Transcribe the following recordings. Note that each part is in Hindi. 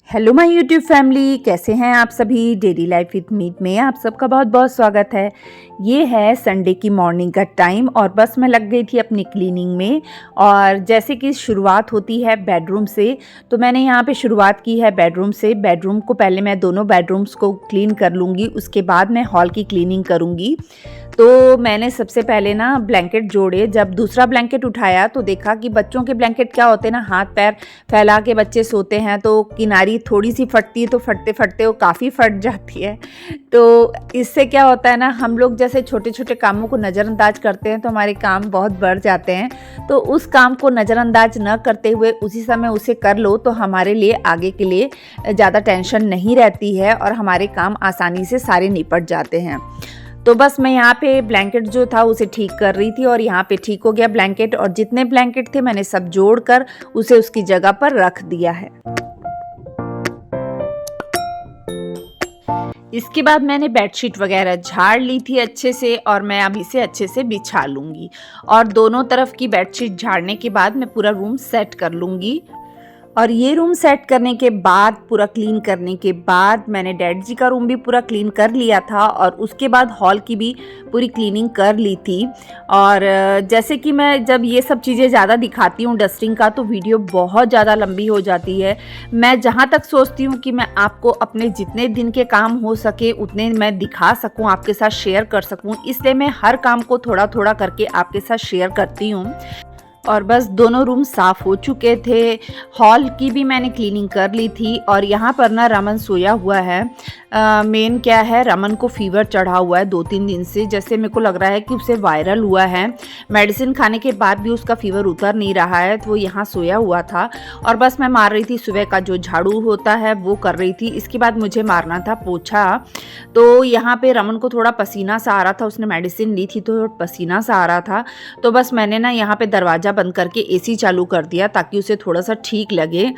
हेलो माय यूट्यूब फैमिली, कैसे हैं आप सभी। डेली लाइफ विद मीत में आप सबका बहुत बहुत स्वागत है। ये है संडे की मॉर्निंग का टाइम और बस मैं लग गई थी अपनी क्लीनिंग में। और जैसे कि शुरुआत होती है बेडरूम से, तो मैंने यहाँ पे शुरुआत की है बेडरूम से। बेडरूम को पहले मैं दोनों बेडरूम्स को क्लीन कर लूँगी, उसके बाद मैं हॉल की क्लीनिंग करूँगी। तो मैंने सबसे पहले ना ब्लैंकेट जोड़े। जब दूसरा ब्लैंकेट उठाया तो देखा कि बच्चों के ब्लैंकेट क्या होते हैं ना, हाथ पैर फैला के बच्चे सोते हैं तो किनारी थोड़ी सी फटती है, तो फटते फटते वो काफ़ी फट जाती है। तो इससे क्या होता है ना, हम लोग जैसे छोटे छोटे कामों को नज़रअंदाज करते हैं तो हमारे काम बहुत बढ़ जाते हैं। तो उस काम को नज़रअंदाज न करते हुए उसी समय उसे कर लो तो हमारे लिए आगे के लिए ज़्यादा टेंशन नहीं रहती है और हमारे काम आसानी से सारे निपट जाते हैं। तो बस मैं यहाँ पे ब्लैंकेट जो था उसे ठीक कर रही थी और यहाँ पे ठीक हो गया ब्लैंकेट, और जितने ब्लैंकेट थे मैंने सब जोड़कर उसे उसकी जगह पर रख दिया है। इसके बाद मैंने बेडशीट वगैरह झाड़ ली थी अच्छे से और मैं अब इसे अच्छे से बिछा लूँगी। और दोनों तरफ की बेडशीट झाड़ने के बाद मैं पूरा रूम सेट कर लूँगी। और ये रूम सेट करने के बाद, पूरा क्लीन करने के बाद, मैंने डैड जी का रूम भी पूरा क्लीन कर लिया था और उसके बाद हॉल की भी पूरी क्लीनिंग कर ली थी। और जैसे कि मैं जब ये सब चीज़ें ज़्यादा दिखाती हूँ डस्टिंग का, तो वीडियो बहुत ज़्यादा लंबी हो जाती है। मैं जहाँ तक सोचती हूँ कि मैं आपको अपने जितने दिन के काम हो सके उतने मैं दिखा सकूँ, आपके साथ शेयर कर सकूँ, इसलिए मैं हर काम को थोड़ा थोड़ा करके आपके साथ शेयर करती हूँ। और बस दोनों रूम साफ़ हो चुके थे। हॉल की भी मैंने क्लीनिंग कर ली थी। और यहाँ पर ना रमन सोया हुआ है। मेन क्या है, रमन को फीवर चढ़ा हुआ है 2-3 दिन से। जैसे मेरे को लग रहा है कि उसे वायरल हुआ है। मेडिसिन खाने के बाद भी उसका फीवर उतर नहीं रहा है, तो वो यहाँ सोया हुआ था। और बस मैं मार रही थी, सुबह का जो झाड़ू होता है वो कर रही थी। इसके बाद मुझे मारना था पोछा। तो यहाँ पे रमन को थोड़ा पसीना सा आ रहा था, उसने मेडिसिन ली थी तो पसीना सा आ रहा था। तो बस मैंने ना यहाँ पे दरवाज़ा बंद करके एसी चालू कर दिया ताकि उसे थोड़ा सा ठीक लगे।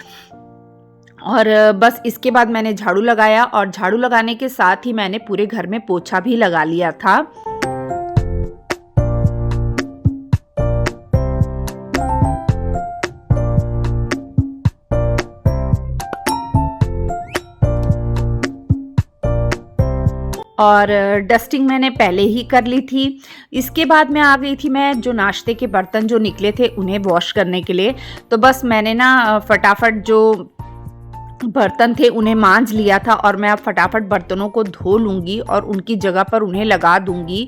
और बस इसके बाद मैंने झाड़ू लगाया और झाड़ू लगाने के साथ ही मैंने पूरे घर में पोछा भी लगा लिया था। और डस्टिंग मैंने पहले ही कर ली थी। इसके बाद मैं आ गई थी, मैं जो नाश्ते के बर्तन जो निकले थे उन्हें वॉश करने के लिए। तो बस मैंने ना फटाफट जो बर्तन थे उन्हें मांज लिया था और मैं अब फटाफट बर्तनों को धो लूँगी और उनकी जगह पर उन्हें लगा दूँगी।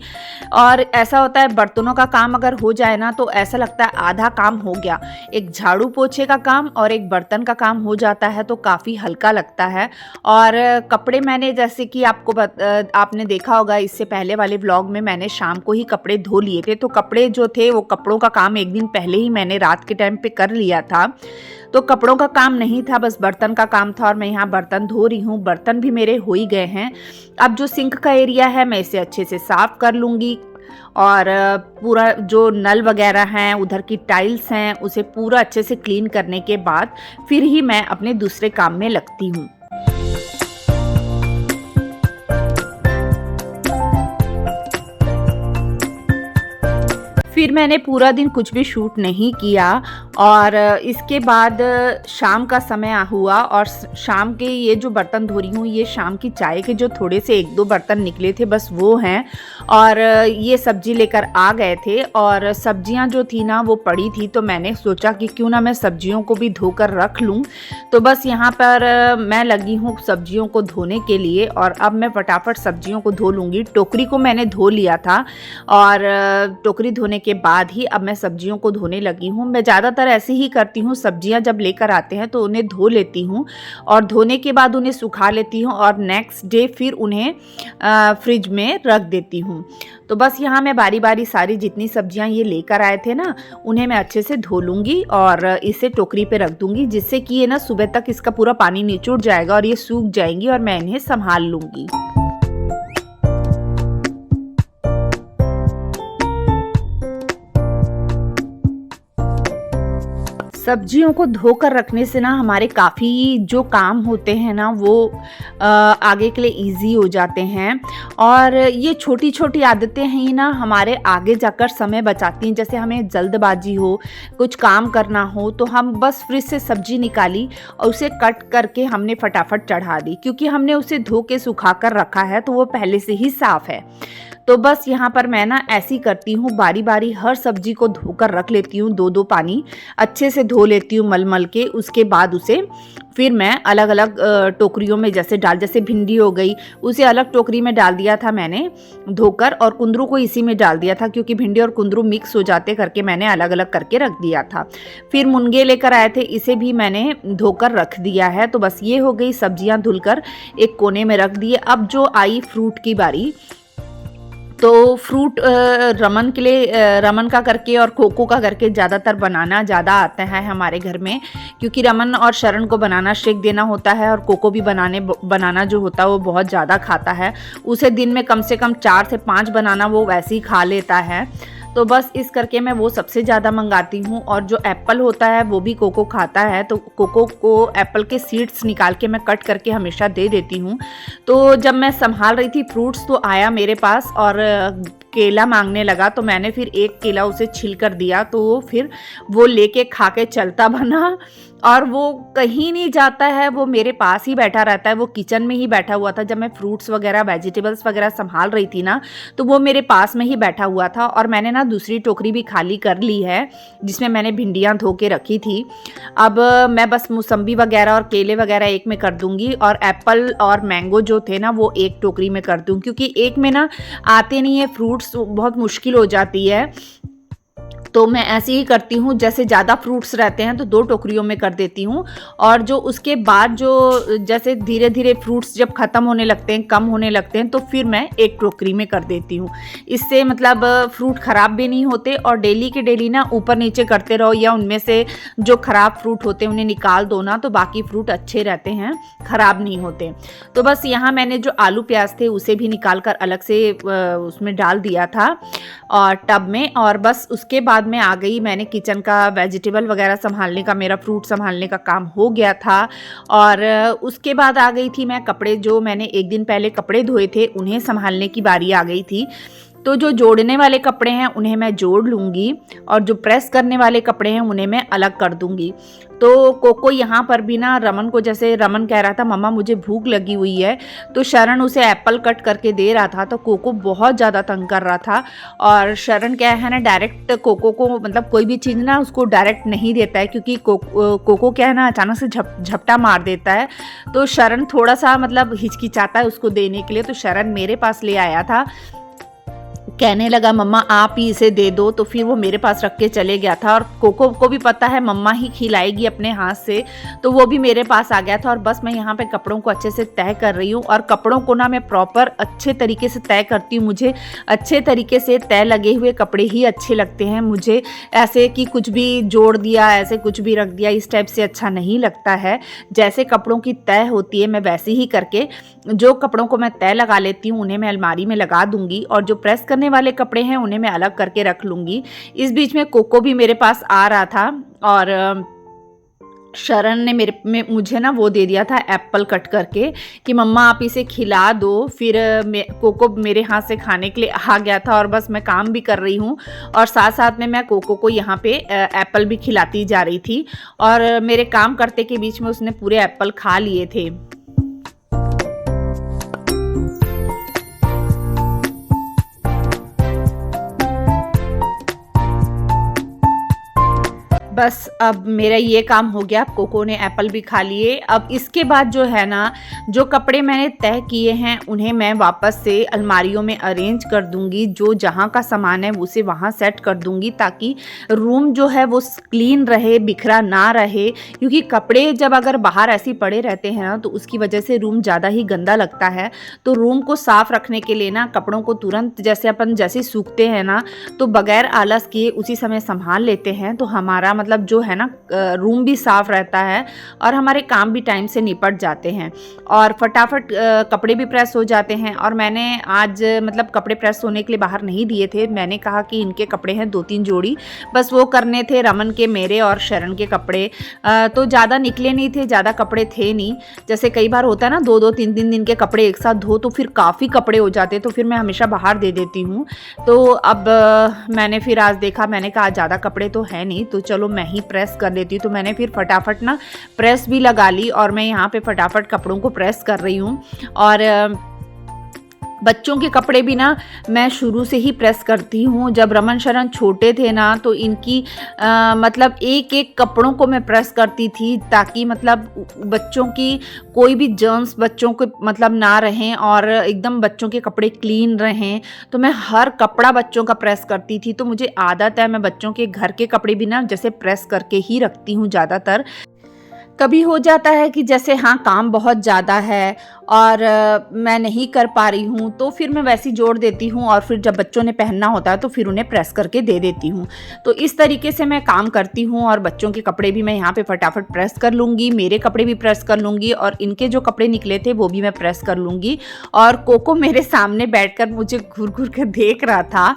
और ऐसा होता है, बर्तनों का काम अगर हो जाए ना तो ऐसा लगता है आधा काम हो गया। एक झाड़ू पोछे का काम और एक बर्तन का काम हो जाता है तो काफ़ी हल्का लगता है। और कपड़े मैंने, जैसे कि आपने देखा होगा इससे पहले वाले व्लॉग में, मैंने शाम को ही कपड़े धो लिए थे। तो कपड़े जो थे वो कपड़ों का काम एक दिन पहले ही मैंने रात के टाइम पे कर लिया था। तो कपड़ों का काम नहीं था, बस बर्तन का काम था और मैं यहाँ बर्तन धो रही हूँ। बर्तन भी मेरे हो ही गए हैं। अब जो सिंक का एरिया है मैं इसे अच्छे से साफ़ कर लूँगी। और पूरा जो नल वगैरह हैं, उधर की टाइल्स हैं, उसे पूरा अच्छे से क्लीन करने के बाद फिर ही मैं अपने दूसरे काम में लगती हूँ। फिर मैंने पूरा दिन कुछ भी शूट नहीं किया। और इसके बाद शाम का समय हुआ और शाम के ये जो बर्तन धो रही हूँ, ये शाम की चाय के जो थोड़े से 1-2 बर्तन निकले थे बस वो हैं। और ये सब्जी लेकर आ गए थे और सब्जियाँ जो थी ना वो पड़ी थी, तो मैंने सोचा कि क्यों ना मैं सब्जियों को भी धोकर रख लूँ। तो बस यहाँ पर मैं लगी हूँ सब्जियों को धोने के लिए और अब मैं फटाफट सब्जियों को धो लूँगी। टोकरी को मैंने धो लिया था और टोकरी धोने के बाद ही अब मैं सब्जियों को धोने लगी हूँ। मैं ज़्यादातर ऐसे ही करती हूँ, सब्जियाँ जब लेकर आते हैं तो उन्हें धो लेती हूँ और धोने के बाद उन्हें सुखा लेती हूँ और नेक्स्ट डे फिर उन्हें फ्रिज में रख देती हूँ। तो बस यहाँ मैं बारी बारी सारी जितनी सब्जियाँ ये लेकर आए थे ना उन्हें मैं अच्छे से धो लूँगी और इसे टोकरी पे रख दूँगी, जिससे कि ये ना सुबह तक इसका पूरा पानी निचुड़ जाएगा और ये सूख जाएंगी और मैं इन्हें संभाल लूँगी। सब्जियों को धोकर रखने से ना हमारे काफ़ी जो काम होते हैं ना वो आगे के लिए इजी हो जाते हैं। और ये छोटी छोटी आदतें ही ना हमारे आगे जाकर समय बचाती हैं। जैसे हमें जल्दबाजी हो, कुछ काम करना हो, तो हम बस फ्रिज से सब्जी निकाली और उसे कट करके हमने फटाफट चढ़ा दी, क्योंकि हमने उसे धो के सुखा कर रखा है तो वो पहले से ही साफ़ है। तो बस यहाँ पर मैं ना ऐसी करती हूँ, बारी बारी हर सब्जी को धोकर रख लेती हूँ, 2-2 पानी अच्छे से धो लेती हूँ मल मल के। उसके बाद उसे फिर मैं अलग अलग टोकरियों में जैसे भिंडी हो गई, उसे अलग टोकरी में डाल दिया था मैंने धोकर, और कुंदरू को इसी में डाल दिया था, क्योंकि भिंडी और कुंदरू मिक्स हो जाते करके मैंने अलग अलग करके रख दिया था। फिर मुनगे लेकर आए थे, इसे भी मैंने धोकर रख दिया है। तो बस ये हो गई सब्जियां धुलकर एक कोने में रख दिए। अब जो आई फ्रूट की बारी, तो फ्रूट रमन के लिए रमन का करके और कोको का करके ज़्यादातर बनाना ज़्यादा आता है हमारे घर में, क्योंकि रमन और शरण को बनाना शेक देना होता है, और कोको भी बनाना जो होता है वो बहुत ज़्यादा खाता है। उसे दिन में कम से कम 4 से 5 बनाना वो वैसे ही खा लेता है। तो बस इस करके मैं वो सबसे ज़्यादा मंगाती हूँ। और जो एप्पल होता है वो भी कोको खाता है, तो कोको को एप्पल के सीड्स निकाल के मैं कट करके हमेशा दे देती हूँ। तो जब मैं संभाल रही थी फ्रूट्स, तो आया मेरे पास और केला मांगने लगा, तो मैंने फिर एक केला उसे छील कर दिया, तो फिर वो लेके खा के चलता बना। और वो कहीं नहीं जाता है, वो मेरे पास ही बैठा रहता है। वो किचन में ही बैठा हुआ था। जब मैं फ्रूट्स वगैरह वेजिटेबल्स वगैरह संभाल रही थी ना, तो वो मेरे पास में ही बैठा हुआ था। और मैंने ना दूसरी टोकरी भी खाली कर ली है, जिसमें मैंने भिंडियाँ धो के रखी थी। अब मैं बस मौसम्बी वगैरह और केले वगैरह एक में कर दूंगी, और एप्पल और मैंगो जो थे ना वो एक टोकरी में कर दूँ, क्योंकि एक में ना आते नहीं है फ्रूट्स, बहुत मुश्किल हो जाती है। तो मैं ऐसे ही करती हूँ, जैसे ज़्यादा फ्रूट्स रहते हैं तो 2 टोकरियों में कर देती हूँ, और जो उसके बाद जो जैसे धीरे धीरे फ्रूट्स जब ख़त्म होने लगते हैं, कम होने लगते हैं, तो फिर मैं एक टोकरी में कर देती हूँ। इससे मतलब फ्रूट ख़राब भी नहीं होते, और डेली के डेली ना ऊपर नीचे करते रहो, या उनमें से जो ख़राब फ्रूट होते हैं उन्हें निकाल दो ना, तो बाकी फ्रूट अच्छे रहते हैं, ख़राब नहीं होते। तो बस यहाँ मैंने जो आलू प्याज थे उसे भी निकाल कर अलग से उसमें डाल दिया था और टब में। और बस उसके बाद में आ गई, मैंने किचन का वेजिटेबल वगैरह संभालने का, मेरा फ्रूट संभालने का काम हो गया था। और उसके बाद आ गई थी मैं कपड़े, जो मैंने एक दिन पहले कपड़े धोए थे उन्हें संभालने की बारी आ गई थी। तो जो जोड़ने वाले कपड़े हैं उन्हें मैं जोड़ लूँगी, और जो प्रेस करने वाले कपड़े हैं उन्हें मैं अलग कर दूँगी। तो कोको यहाँ पर भी ना रमन को, जैसे रमन कह रहा था मम्मा मुझे भूख लगी हुई है, तो शरण उसे एप्पल कट करके दे रहा था, तो कोको बहुत ज़्यादा तंग कर रहा था। और शरण क्या है ना, डायरेक्ट कोको को मतलब कोई भी चीज़ ना उसको डायरेक्ट नहीं देता है, क्योंकि कोको क्या है ना अचानक से झपटा मार देता है। तो शरण थोड़ा सा मतलब हिचकिचाता है उसको देने के लिए, तो शरण मेरे पास ले आया था, कहने लगा मम्मा आप ही इसे दे दो। तो फिर वो मेरे पास रख के चले गया था, और कोको को भी पता है मम्मा ही खिलाएगी अपने हाथ से, तो वो भी मेरे पास आ गया था। और बस मैं यहाँ पे कपड़ों को अच्छे से तय कर रही हूँ, और कपड़ों को ना मैं प्रॉपर अच्छे तरीके से तय करती हूँ। मुझे अच्छे तरीके से तय लगे हुए कपड़े ही अच्छे लगते हैं। मुझे ऐसे कि कुछ भी जोड़ दिया, ऐसे कुछ भी रख दिया, इस टाइप से अच्छा नहीं लगता है। जैसे कपड़ों की तय होती है मैं वैसे ही करके जो कपड़ों को मैं तय लगा लेती हूँ उन्हें मैं अलमारी में लगा दूंगी, और जो प्रेस करने वाले कपड़े हैं उन्हें मैं अलग करके रख लूंगी। इस बीच में कोको भी मेरे पास आ रहा था, और शरण ने मुझे ना वो दे दिया था एप्पल कट करके कि मम्मा आप इसे खिला दो। फिर कोको मेरे हाथ से खाने के लिए आ गया था, और बस मैं काम भी कर रही हूँ, और साथ साथ में मैं कोको को यहाँ पे एप्पल भी खिलाती जा रही थी। और मेरे काम करते के बीच में उसने पूरे एप्पल खा लिए थे। बस अब मेरा ये काम हो गया, कोको ने एप्पल भी खा लिए। अब इसके बाद जो है ना, जो कपड़े मैंने तय किए हैं उन्हें मैं वापस से अलमारियों में अरेंज कर दूंगी। जो जहाँ का सामान है उसे वहाँ सेट कर दूंगी, ताकि रूम जो है वो क्लीन रहे, बिखरा ना रहे। क्योंकि कपड़े जब अगर बाहर ऐसे पड़े रहते हैं ना, तो उसकी वजह से रूम ज़्यादा ही गंदा लगता है। तो रूम को साफ़ रखने के लिए ना कपड़ों को तुरंत जैसे सूखते हैं ना, तो बगैर आलस किए उसी समय संभाल लेते हैं, तो हमारा मतलब मतलब जो है ना रूम भी साफ़ रहता है और हमारे काम भी टाइम से निपट जाते हैं और फटाफट कपड़े भी प्रेस हो जाते हैं। और मैंने आज मतलब कपड़े प्रेस होने के लिए बाहर नहीं दिए थे, मैंने कहा कि इनके कपड़े हैं 2-3 जोड़ी, बस वो करने थे, रमन के, मेरे और शरण के कपड़े। तो ज़्यादा निकले नहीं थे, ज़्यादा कपड़े थे नहीं। जैसे कई बार होता है ना 2-2 3-3 दिन के कपड़े एक साथ धो तो फिर काफ़ी कपड़े हो जाते, तो फिर मैं हमेशा बाहर दे देती हूँ। तो अब मैंने फिर आज देखा, मैंने कहा ज़्यादा कपड़े तो है नहीं, तो चलो मैं ही प्रेस कर लेती हूँ। तो मैंने फिर फटाफट ना प्रेस भी लगा ली और मैं यहाँ पे फटाफट कपड़ों को प्रेस कर रही हूँ। और बच्चों के कपड़े भी ना मैं शुरू से ही प्रेस करती हूँ। जब रमन शरण छोटे थे ना तो इनकी मतलब एक एक कपड़ों को मैं प्रेस करती थी ताकि मतलब बच्चों की कोई भी जर्म्स बच्चों को मतलब ना रहें और एकदम बच्चों के कपड़े क्लीन रहें। तो मैं हर कपड़ा बच्चों का प्रेस करती थी। तो मुझे आदत है, मैं बच्चों के घर के कपड़े भी ना जैसे प्रेस करके ही रखती हूँ ज़्यादातर। कभी हो जाता है कि जैसे हाँ काम बहुत ज़्यादा है और मैं नहीं कर पा रही हूँ तो फिर मैं वैसी जोड़ देती हूँ और फिर जब बच्चों ने पहनना होता है तो फिर उन्हें प्रेस करके दे देती हूँ। तो इस तरीके से मैं काम करती हूँ और बच्चों के कपड़े भी मैं यहाँ पे फटाफट प्रेस कर लूँगी, मेरे कपड़े भी प्रेस कर लूँगी और इनके जो कपड़े निकले थे वो भी मैं प्रेस कर लूँगी। और कोको मेरे सामने बैठकर मुझे घूर घूर कर देख रहा था।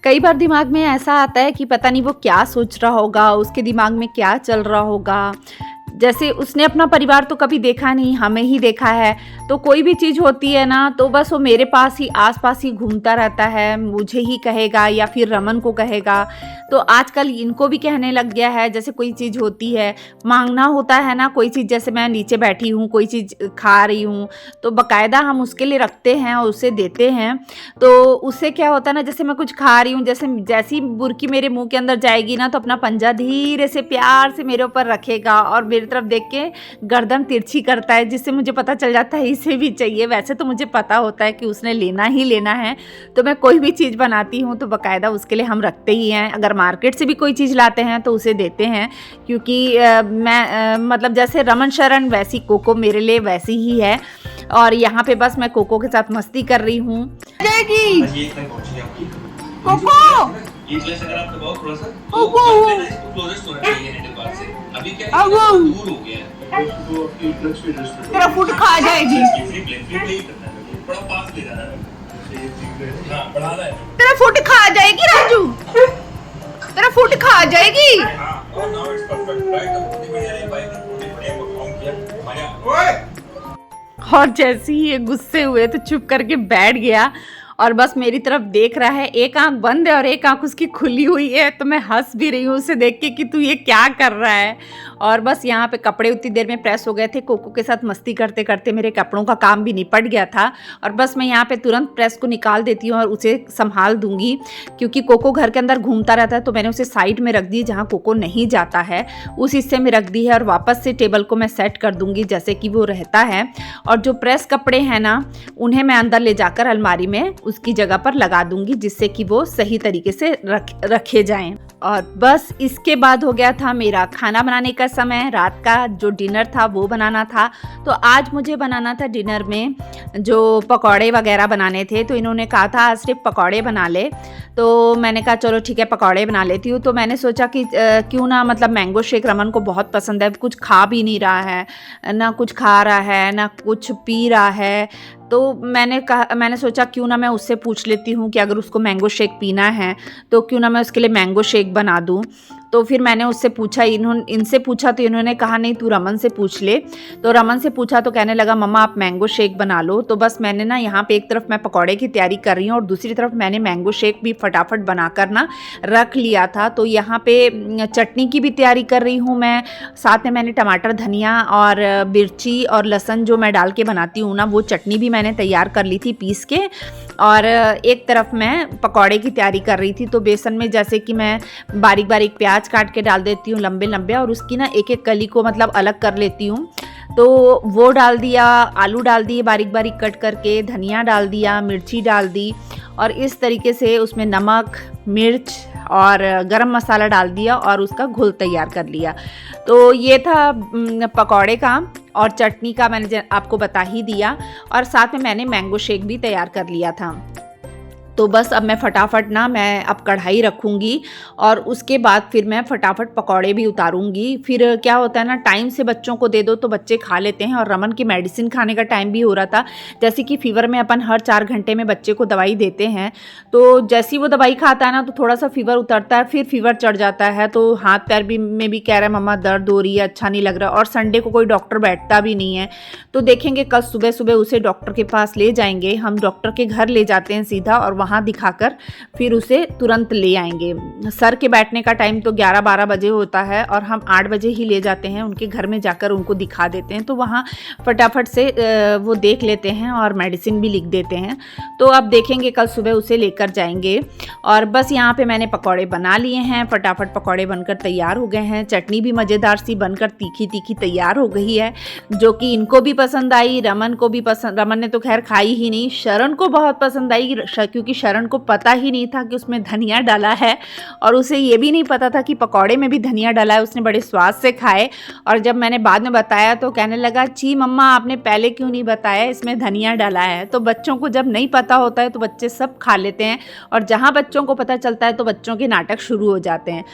कई बार दिमाग में ऐसा आता है कि पता नहीं वो क्या सोच रहा होगा, उसके दिमाग में क्या चल रहा होगा। जैसे उसने अपना परिवार तो कभी देखा नहीं, हमें ही देखा है, तो कोई भी चीज़ होती है ना तो बस वो मेरे पास ही आसपास ही घूमता रहता है, मुझे ही कहेगा या फिर रमन को कहेगा। तो आजकल इनको भी कहने लग गया है, जैसे कोई चीज़ होती है, मांगना होता है ना कोई चीज़, जैसे मैं नीचे बैठी हूँ कोई चीज़ खा रही हूँ तो बाकायदा हम उसके लिए रखते हैं और उसे देते हैं। तो उससे क्या होता है ना, जैसे मैं कुछ खा रही हूँ, जैसी बुर्की मेरे मुंह के अंदर जाएगी ना तो अपना पंजा धीरे से प्यार से मेरे ऊपर रखेगा और मेरे तरफ देख के गर्दन तिरछी करता है, जिससे मुझे पता चल जाता है इसे भी चाहिए। वैसे तो मुझे पता होता है कि उसने लेना ही लेना है, तो मैं कोई भी चीज़ बनाती हूँ तो बाकायदा उसके लिए हम रखते ही हैं। अगर मार्केट से भी कोई चीज़ लाते हैं तो उसे देते हैं, क्योंकि मैं मतलब जैसे रमन शरण वैसी कोको मेरे लिए वैसी ही है। और यहाँ पे बस मैं कोको के साथ मस्ती कर रही हूँ। कोको ये क्लास अगर आप दबाओ थोड़ा सा तो करते ना इसको क्लोजेस्ट होना चाहिए हैंडल बार से। अभी क्या है दूर हो गया है इसको अपनी क्लच पे एडजस्ट कर, तेरा फुट खा जाएगी, फ्लिप करना है, थोड़ा पास ले जाना है। हां बढ़ाना है, तेरा फुट खा जाएगी राजू, तेरा फुट खा जाएगी। हां और नाउ इट्स परफेक्ट राइट। अब बहुत बढ़िया है भाई, बहुत बढ़िया परफॉर्म किया हमारे। ओए और जैसे ही ये गुस्से हुए तो चुप करके बैठ गया और बस मेरी तरफ देख रहा है, एक आंख बंद है और एक आंख उसकी खुली हुई है। तो मैं हंस भी रही हूँ उसे देख के कि तू ये क्या कर रहा है। और बस यहाँ पे कपड़े उतनी देर में प्रेस हो गए थे, कोको के साथ मस्ती करते करते मेरे कपड़ों का काम भी निपट गया था। और बस मैं यहाँ पे तुरंत प्रेस को निकाल देती हूँ और उसे संभाल दूंगी, क्योंकि कोको घर के अंदर घूमता रहता है। तो मैंने उसे साइड में रख दी जहाँ कोको नहीं जाता है, उस हिस्से में रख दी है। और वापस से टेबल को मैं सेट कर दूंगी जैसे कि वो रहता है। और जो प्रेस कपड़े हैं ना उन्हें मैं अंदर ले जाकर अलमारी में उसकी जगह पर लगा दूंगी, जिससे कि वो सही तरीके से रखे जाएं। और बस इसके बाद हो गया था मेरा खाना बनाने का समय। रात का जो डिनर था वो बनाना था। तो आज मुझे बनाना था डिनर में जो पकौड़े वगैरह बनाने थे। तो इन्होंने कहा था आज सिर्फ पकौड़े बना ले, तो मैंने कहा चलो ठीक है पकौड़े बना लेती हूँ। तो मैंने सोचा कि क्यों ना, मतलब मैंगो शेक रमन को बहुत पसंद है, कुछ खा भी नहीं रहा है, ना कुछ खा रहा है ना कुछ पी रहा है। तो मैंने सोचा क्यों ना मैं उससे पूछ लेती हूँ कि अगर उसको मैंगो शेक पीना है तो क्यों ना मैं उसके लिए मैंगो शेक बना दूँ। तो फिर मैंने उससे पूछा, इनसे पूछा तो इन्होंने कहा नहीं तू रमन से पूछ ले। तो रमन से पूछा तो कहने लगा मम्मा आप मैंगो शेक बना लो। तो बस मैंने ना यहाँ पे एक तरफ मैं पकौड़े की तैयारी कर रही हूँ और दूसरी तरफ मैंने मैंगो शेक भी फटाफट बनाकर ना रख लिया था। तो यहाँ पे चटनी की भी तैयारी कर रही हूँ मैं। साथ में मैंने टमाटर, धनिया और मिर्ची और लहसुन जो मैं डाल के बनाती हूँ ना वो चटनी भी मैंने तैयार कर ली थी पीस के। और एक तरफ मैं पकौड़े की तैयारी कर रही थी। तो बेसन में जैसे कि मैं बारीक बारीक प्याज काट के डाल देती हूँ लंबे लंबे, और उसकी ना एक एक कली को मतलब अलग कर लेती हूँ। तो वो डाल दिया, आलू डाल दिए बारीक बारीक कट करके, धनिया डाल दिया, मिर्ची डाल दी और इस तरीके से उसमें नमक, मिर्च और गरम मसाला डाल दिया और उसका घोल तैयार कर लिया। तो ये था पकौड़े का। और चटनी का मैंने आपको बता ही दिया। और साथ में मैंने मैंगो शेक भी तैयार कर लिया था। तो बस अब मैं फटाफट ना मैं अब कढ़ाई रखूँगी और उसके बाद फिर मैं फटाफट पकौड़े भी उतारूँगी। फिर क्या होता है ना, टाइम से बच्चों को दे दो तो बच्चे खा लेते हैं, और रमन की मेडिसिन खाने का टाइम भी हो रहा था। जैसे कि फ़ीवर में अपन हर 4 घंटे में बच्चे को दवाई देते हैं, तो जैसे ही वो दवाई खाता है ना तो थोड़ा सा फ़ीवर उतरता है, फिर फ़ीवर चढ़ जाता है, तो हाथ पैर भी में भी कह रहा है मम्मा दर्द हो रही है, अच्छा नहीं लग रहा। और संडे को कोई डॉक्टर बैठता भी नहीं है, तो देखेंगे कल सुबह सुबह उसे डॉक्टर के पास ले जाएंगे। हम डॉक्टर के घर ले जाते हैं सीधा, और वहाँ दिखाकर फिर उसे तुरंत ले आएंगे। सर के बैठने का टाइम तो 11-12 बजे होता है, और हम 8 बजे ही ले जाते हैं उनके घर में, जाकर उनको दिखा देते हैं, तो वहाँ फटाफट से वो देख लेते हैं और मेडिसिन भी लिख देते हैं। तो अब देखेंगे कल सुबह उसे लेकर जाएंगे। और बस यहाँ पे मैंने पकौड़े बना लिए हैं, फटाफट पकौड़े बनकर तैयार हो गए हैं। चटनी भी मज़ेदार सी बनकर तीखी तीखी तैयार हो गई है, जो कि इनको भी पसंद आई, रमन को भी पसंद। रमन ने तो खैर खाई ही नहीं, शरण को बहुत पसंद आई, क्योंकि शरण को पता ही नहीं था कि उसमें धनिया डाला है, और उसे ये भी नहीं पता था कि पकौड़े में भी धनिया डाला है। उसने बड़े स्वाद से खाए, और जब मैंने बाद में बताया तो कहने लगा, छी मम्मा आपने पहले क्यों नहीं बताया इसमें धनिया डाला है। तो बच्चों को जब नहीं पता होता है तो बच्चे सब खा लेते हैं, और जहाँ बच्चों को पता चलता है तो बच्चों के नाटक शुरू हो जाते हैं।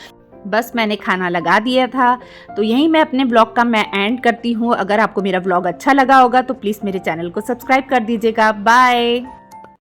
बस मैंने खाना लगा दिया था, तो यहीं मैं अपने ब्लॉग का मैं एंड करती हूँ। अगर आपको मेरा ब्लॉग अच्छा लगा होगा तो प्लीज़ मेरे चैनल को सब्सक्राइब कर दीजिएगा। बाय।